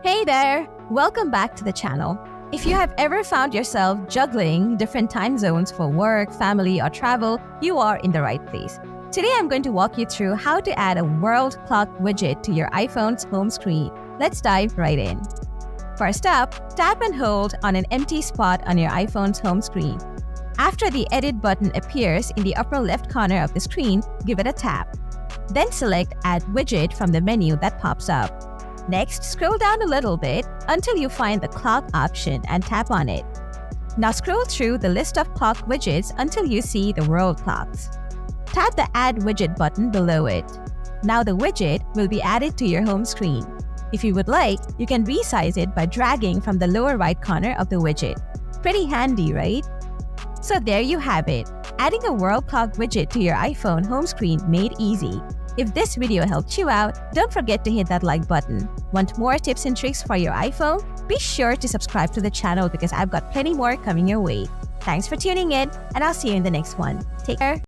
Hey there! Welcome back to the channel. If you have ever found yourself juggling different time zones for work, family, or travel, you are in the right place. Today I'm going to walk you through how to add a world clock widget to your iPhone's home screen. Let's dive right in. First up, tap and hold on an empty spot on your iPhone's home screen. After the Edit button appears in the upper left corner of the screen, give it a tap. Then select Add Widget from the menu that pops up. Next, scroll down a little bit until you find the clock option and tap on it. Now scroll through the list of clock widgets until you see the world clocks. Tap the Add Widget button below it. Now the widget will be added to your home screen. If you would like, you can resize it by dragging from the lower right corner of the widget. Pretty handy, right? So there you have it, adding a world clock widget to your iPhone home screen made easy. If this video helped you out, don't forget to hit that like button. Want more tips and tricks for your iPhone? Be sure to subscribe to the channel because I've got plenty more coming your way. Thanks for tuning in, and I'll see you in the next one. Take care.